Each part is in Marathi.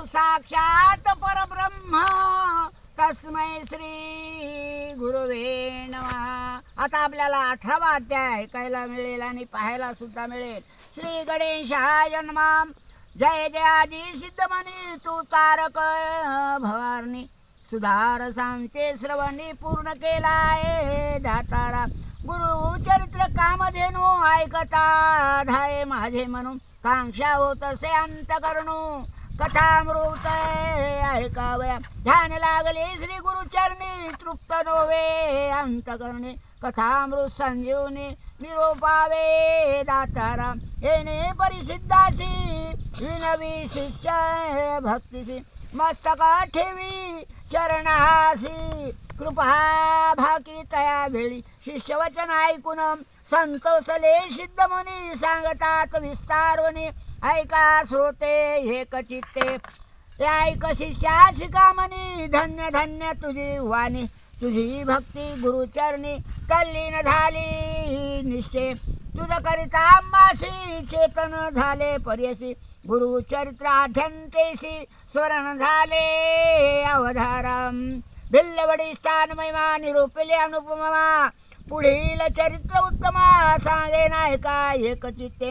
साक्षात परब्रह्म तस्मै श्री गुरुवे नमः। आता आपल्याला 18वा अध्याय ऐकायला मिळेल आणि पाहायला सुद्धा मिळेल। श्री गणेशाय नमः। जय जयाजी सिद्धमणी तू तारक भवारणी सुधार सांचे श्रवणी पूर्ण केलाय दातारा। गुरु चरित्र कामधेनु ऐकता धाये माझे म्हणून कांक्षा होत से अंत करणू कथामृत ऐकावया। ध्यान लागले श्री गुरुचरणी तृप्त नोवे अंत करणे कथामृत संजीवनी निरोपावे दातारा। येणे परिसिद्धासी विनवी शिष्य भक्तीसी मस्तक ठेवी चरणासी कृपा भाकी तया वेळी शिष्यवचन ऐकून संतोषले सिद्धमुनी सांगतात विस्तारोनी ऐका श्रोते एक चित्ते ऐक शिष्या शिकामणी धन्य धन्य तुझी वाणी तुझी भक्ती गुरुचरणी तल्लीन झाली निश्चय तुझ करिता मासी चेतन झाले पर्यसी गुरुचरित्र आढ्यंतेशी स्वरण झाले अवधारम। भिल्लवडी स्थान महिमा निरूपिले अनुपमा पुढील चरित्र उत्तमा सांगे नायका एक चित्ते।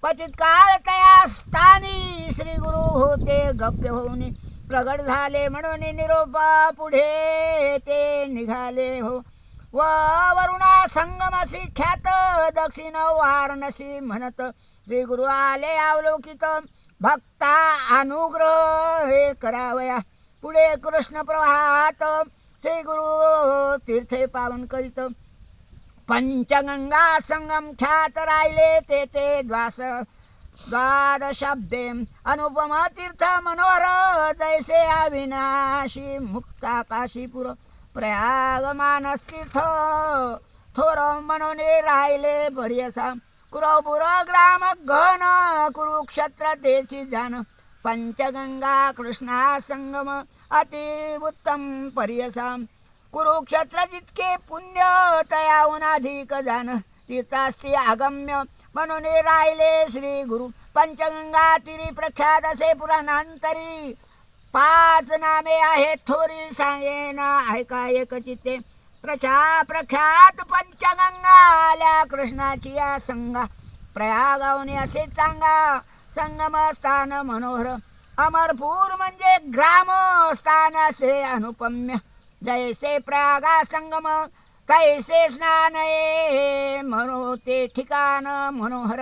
क्वचित काळ तया स्थानी श्री गुरु होते गप्य होऊन प्रगट झाले म्हणून निरोपा पुढे ते निघाले हो। व वरुणा संगमसी ख्यात दक्षिण वारणसी म्हणत श्री गुरु आले अवलोकित भक्ता अनुग्रह हे करावया। पुढे कृष्ण प्रवाहात श्री गुरु तीर्थे पावन करीत पंचगंगा संगम ख्यात राहिले ते द्वादशाब्दे अनुपम तीर्थ मनोहर जैसे अविनाशी मुक्ताकाशीपुर प्रयाग मानस तीर्थ थोर म्हणून राहिले बढियसा। कुरवपुर ग्राम घन कुरुक्षेत्र तेची जान पंचगंगा कृष्णा संगम अति उत्तम पर्यसा। कुरुक्षेत्र जितके पुण्य तयाहून अधिक जान तीर्थास्ती आगम्य म्हणून राहिले श्री गुरु पंचगंगा तिरी प्रख्यात असे पुराणांतरी 5 नामे आहेत थोरी सांगेन ऐका एक चित्ते। प्रख्यात पंचगंगा आल्या कृष्णाची या संगा प्रयागावने असे चांगा संगम स्थान मनोहर अमरपूर म्हणजे ग्राम स्थान असे अनुपम्य जैसे प्रयागा संगम कैसे स्नान मनो ते ठिकाण मनोहर।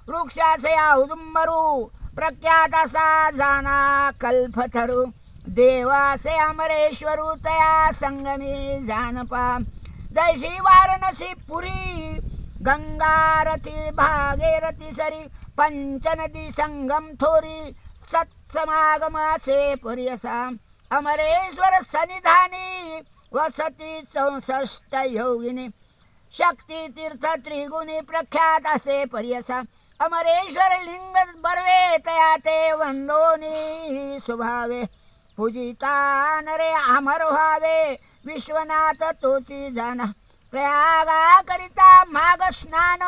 वृक्षाचे औदुंबरू प्रख्यात असा जाना कल्पथरू देवासे अमरेश्वरू तया संगमी जानपा। जैसी वारणसी पुरी गंगारथी भागीरथी सरी पंचनदी संगम थोरी सत्समागम असे पर्यसा। अमरेश्वर सन्निधानी वसती 64 योगिनी शक्ती तीर्थ त्रिगुणी प्रख्यात असे पर्यसा। अमरेश्वर लिंग बर्वे तया ते वंदोनी स्वभावे पूजिता नरे अमर व्हावे विश्वनाथ तोची जाना। प्रयागा करिता माग स्नान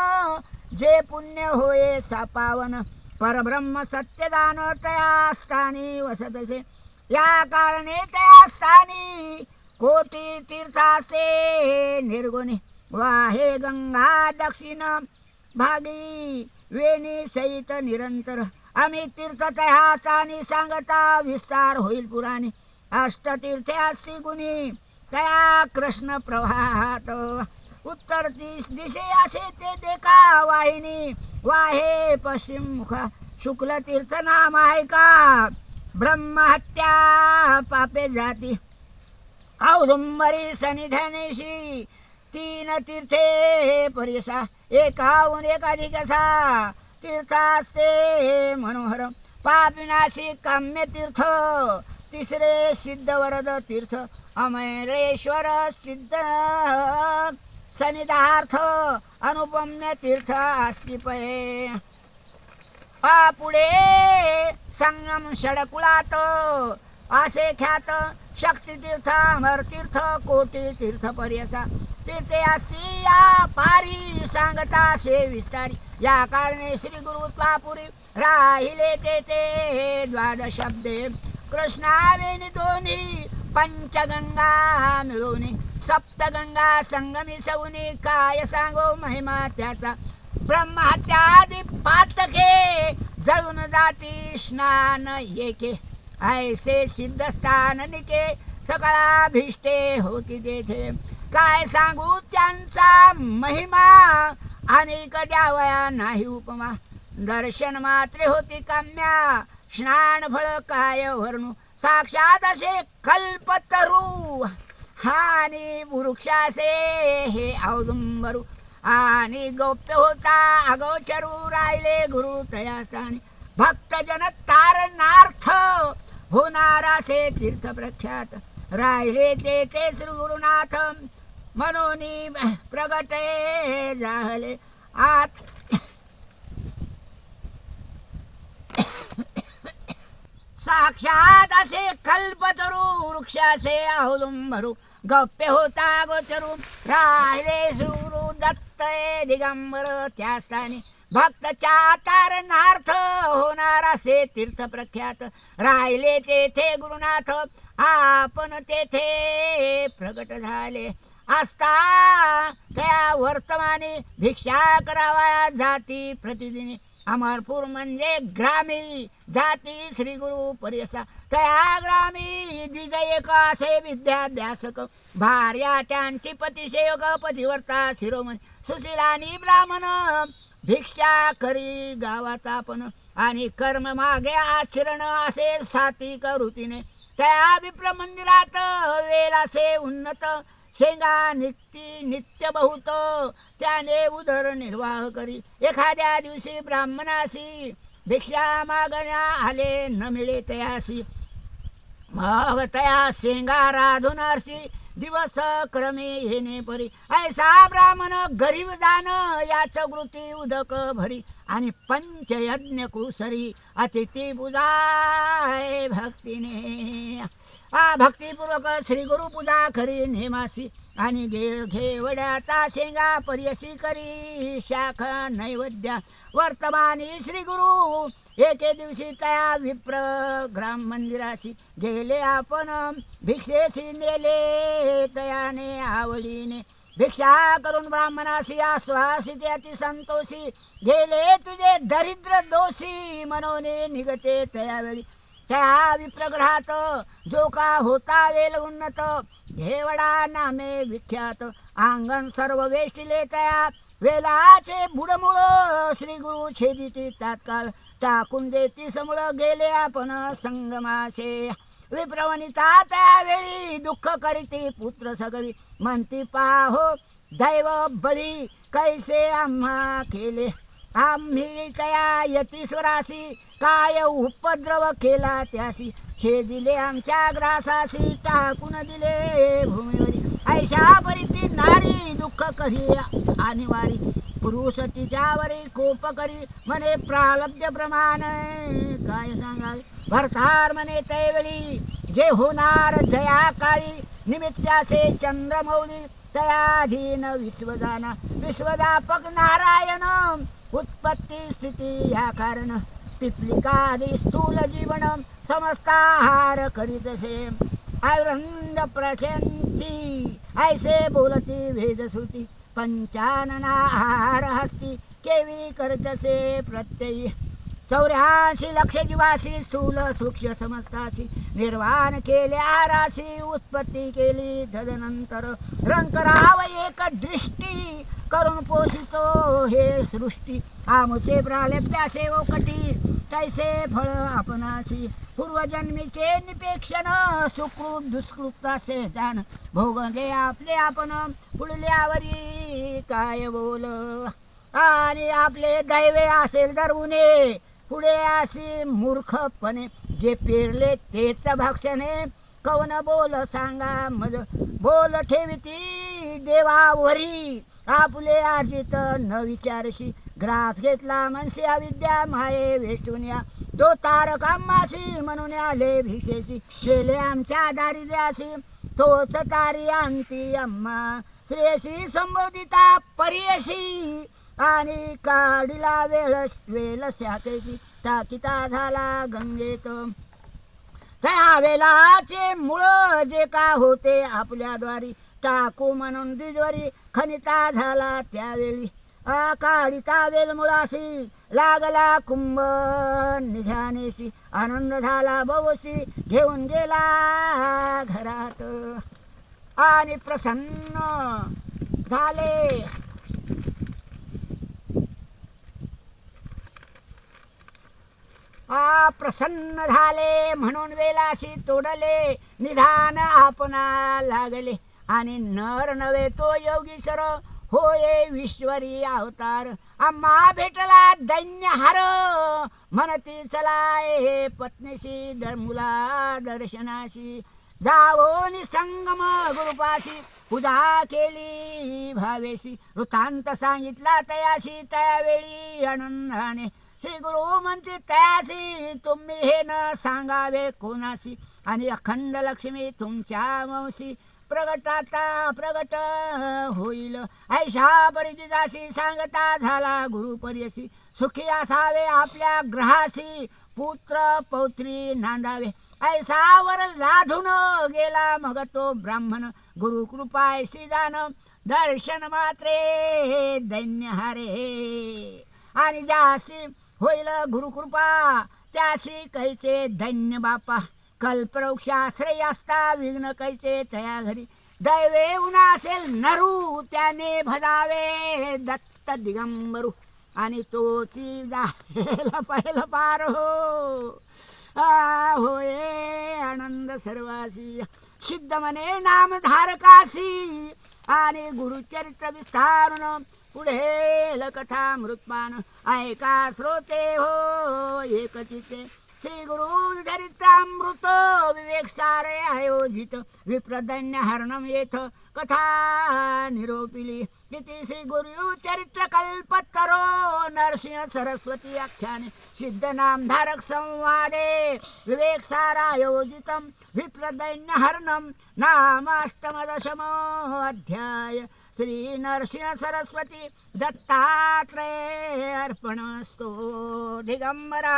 जे पुण्य होये सापावन परब्रह्म सत्यदान तया स्थानी वसतसे। या कारणे त्या स्थानी कोटी तीर्थासे निर्गुणी वाहे गंगा दक्षिण भागी वेणी सहित निरंतर। आम्ही तीर्थ त्या स्थानी सांगता विस्तार होईल पुराणी अष्टतीर्थे असती गुणी तया कृष्ण प्रवाहात। उत्तर दिशे असे ते देखा वाहिनी वाहे पश्चिम मुखा शुक्ल तीर्थ नाम ऐका ब्रह्महत्या पापे जाती औदुंबरी सन्निधानेशी 3 तीर्थे पर्यसा एकाहून एकाधिक असा तीर्थास्ते मनोहर। पापिनाशी काम्य तीर्थ तिसरे सिद्ध वरद तीर्थ अमरेश्वर सिद्ध सनिधार्थ अनुपम्य तीर्थ अस्तिपये। पुढे संगम षडकुळात असे ख्यात शक्तितीर्थ अमरतीर्थ कोटी तीर्थ पर्यसा। तीर्थे असती या पारी सांगता से विस्तारी। या कारणे श्री गुरु त्वापुरी राहिले ते 12 शब्दे कृष्णावेणी दोन्ही पंचगंगा मिळून सप्तगंगा संगमी सौनी काय सांगो महिमा त्याचा ब्रह्महत्यादी पातके जळून जाती स्नान एके ऐसे सिद्धस्थान निके सकळाभिष्टे होती तेथे काय सांगू त्यांचा महिमा अनेक द्यावया नाही उपमा दर्शन मात्रे होती काम्या स्नान फळ काय वर्णू साक्षात असे कल्पतरू आणि वृक्षासे हे औदुंबरू आणि गौप्य होता अगोचरू राहिले गुरु तयासानी भक्तजन तारणार्थ होणारासे तीर्थ प्रख्यात राहिले ते श्री गुरुनाथ मनोनी प्रगटे जाहले आत साक्षात असे कल्पतरू वृक्षासे औदुंबरू गप्पे होता गोचरू राहिले सुरू दत्त दिगंबर त्या स्थानी भक्तच्या तारणार्थ होणार असे तीर्थ प्रख्यात राहिले तेथे गुरुनाथ आपण तेथे प्रगट झाले असता त्या वर्तमानी भिक्षा करावया जाती प्रतिदिनी अमरपूर म्हणजे ग्रामी जाती श्री गुरु पर्यसा त्या ग्रामी द्विज एक असे विद्याभ्यासक भार्या त्यांची पतिसेवक पतिवर्ता शिरोमणी सुशीलानी ब्राह्मण भिक्षा करी गावात आपण आणि कर्म मागे आचरण असे सात्विक वृत्तीने त्या विप्र मंदिरात वेलासे उन्नत शेंगा नित्य बहुत त्याने उदरनिर्वाह करी एखाद्या दिवशी ब्राह्मणासी भिक्षा मागण्या आले न मिळे तयासी मग तया शेंगा राधुनारसी दिवस क्रमे येणे परी ऐसा ब्राह्मण गरीब जाण याच वृत्ती उदक भरी आणि पंचयज्ञ कुसरी अतिथी बुजाय भक्तीने भक्तिपूर्वक श्री गुरु पूजा करी नेमासी आणि घेवड्याचा शेंगा पर्यसी करी शाख नैवेद्य वर्तमानी श्री गुरु एके दिवशी त्या विप्र ग्राम मंदिराशी गेले आपण भिक्षेशी नेले तयाने आवडीने भिक्षा करून ब्राह्मणाशी आश्वासिते अति संतोषी गेले तुझे दरिद्र दोषी मनोने निघते त्यावेळी त्या विप्रग्रहात जो का होता वेल उन्नत घेवडा नामे विख्यात अंगण सर्व वेष्टिले त्या वेलाचे बुडमुळ श्री गुरु छेदिती तात्काळ टाकून देती समूळ गेले आपण संगमाशे विप्रवनिता त्यावेळी दुःख करीती पुत्र सगळी म्हणती पाहो दैव बळी कैसे आम्हा केले आम्ही तया यतीश्वरासी काय उपद्रव केला त्यासी छेदिले आमच्या ग्रासासी टाकून दिले भूमीवरी ऐशा परिती नारी दुःख करी अनिवारी पुरुष तिच्यावरी कोप करी म्हणे प्रालब्ध प्रमाण काय सांगावे भरतार म्हणे त्यावेळी जे होणार जया काळी निमित्तासे चंद्रमौली तयाधीन विश्वदाना विश्वदापक नारायण उत्पत्ती स्थिती या कारण पिपलिकादी स्थूल जीवन समस्ताहार करीतसे आनंद प्रशंती ऐसे बोलती वेदश्रुती पंचाननाहार हस्ती केवी करतसे प्रत्ययी 84 लक्ष जीवासी स्थूल सूक्ष्म समस्तासी निर्वाण केले आरासी उत्पत्ती केली तदनंतर रंकराव एक दृष्टी करून पोषितो हे सृष्टी आमुचे प्रालब्ध्यासे ओकटी कैसे फळ आपणासी पूर्वजन्मीचे निपेक्षण सुकृत दुष्कृतासे जाण भोगले आपले आपण पुढल्यावरी काय बोल आणि आपले दैवे असेल तर उणे पुढे अशी मूर्खपणे जे पेरले तेच भक्षणे कवन बोल सांगा मज बोल ठेविती देवावरी आपले अर्जित न विचारशी ग्रास घेतला मनसे अविद्या माये वेष्टुनिया तो तारकामासी म्हणून आले भिक्षेशी गेले आमच्या दारिद्र्यासी तोच तारी अंती अम्मा श्रेयसी संबोधिता परियशी आणि काढिला वेळ शाखेशी टाकिता झाला गंगेत त्या वेलाचे मूळ जे का होते आपल्याद्वारी, टाकू म्हणून दिजवरी खनिता झाला त्यावेळी. काढिता वेल मुळाशी लागला कुंभ निझानेशी, आनंद झाला बवशी घेऊन गेला घरात. आणि प्रसन्न झाले प्रसन्न झाले म्हणून वेलाशी तोडले निधान आपणा लागले. आणि नर नव्हे तो योगीश्वर होय विश्वरी अवतार. आम्हा भेटला दैन्यहार म्हणती चला हे पत्नीशी मुला दर्शनाशी. जावो निसंगम गुरुपाशी पूजा केली भावेशी. वृत्तांत सांगितला तयाशी त्यावेळी आनंदाने. श्री गुरु म्हणते तयासी तुम्ही हे न सांगावे कोणाशी. आणि अखंड लक्ष्मी तुमच्या वंशी प्रगटाता प्रगट होईल. ऐशा परिजिताशी सांगता झाला गुरुपर्यशी. सुखी असावे आपल्या ग्रहाशी पुत्र पौत्री नांदावे. ऐसावर लाधून गेला मग तो ब्राह्मण गुरु कृपायशी जाण. दर्शन मात्रे दैन्यहारे. आणि ज्याशी होईल गुरुकृपा त्याशी कैसे धन्य बापा. कल्पवृक्षाश्रय असता विघ्न कैसे तया घरी. दैवे उना असेल नरू त्याने भजावे दत्त दिगंबरू. आणि तोची जायला पहिलं पार हो. होये आनंद सर्वासी. सिद्ध मने नामधारकासी. आणि गुरुचरित्र विस्तारून पुढे कथा मृत्पान. ऐका श्रोते हो एकचिते. श्री गुरु चरित्रामृत विवेक सारे आयोजित. विप्रदैन्य हरणम येथ कथा निरोपिली. किती श्री गुरु चरित्र कल्पतरो नरसिंह सरस्वती आख्याने. सिद्ध नामधारक संवादे विवेक सारा आयोजितम. विप्रदैन्य हरणम नामाष्टमदशम अध्याय. श्री नरसिंह सरस्वती दत्तात्रेय अर्पणस्तु. दिगंबरा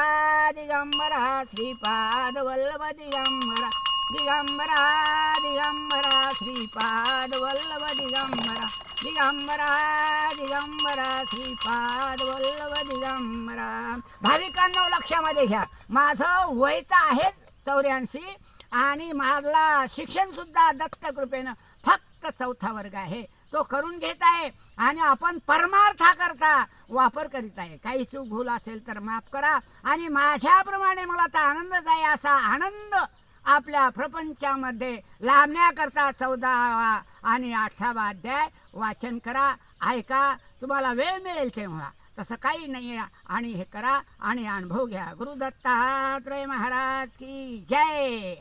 दिगंबरा श्रीपाद वल्लभ दिगंबरा. दिगंबरा दिगंबरा श्रीपाद वल्लभ दिगंबरा. दिगंबरा दिगंबरा श्रीपाद वल्लभ दिगंबरा. भाविकांनो लक्षामध्ये घ्या, माझं वय तर आहे 84 आणि मला शिक्षण सुद्धा दत्त कृपेनं फक्त 4था वर्ग आहे. तो करून घेत आहे आणि आपण परमार्थाकरता वापर करीत आहे. काही चूक भूल असेल तर माफ करा. आणि माझ्याप्रमाणे मला तर आनंदच आहे. असा आनंद आपल्या प्रपंचामध्ये लाभण्याकरता 14वा आणि 18वा अध्याय वाचन करा, ऐका. तुम्हाला वेळ मिळेल तेव्हा. तसं काही नाही आहे. आणि हे करा आणि अनुभव घ्या. गुरु दत्तात्रेय महाराज की जय.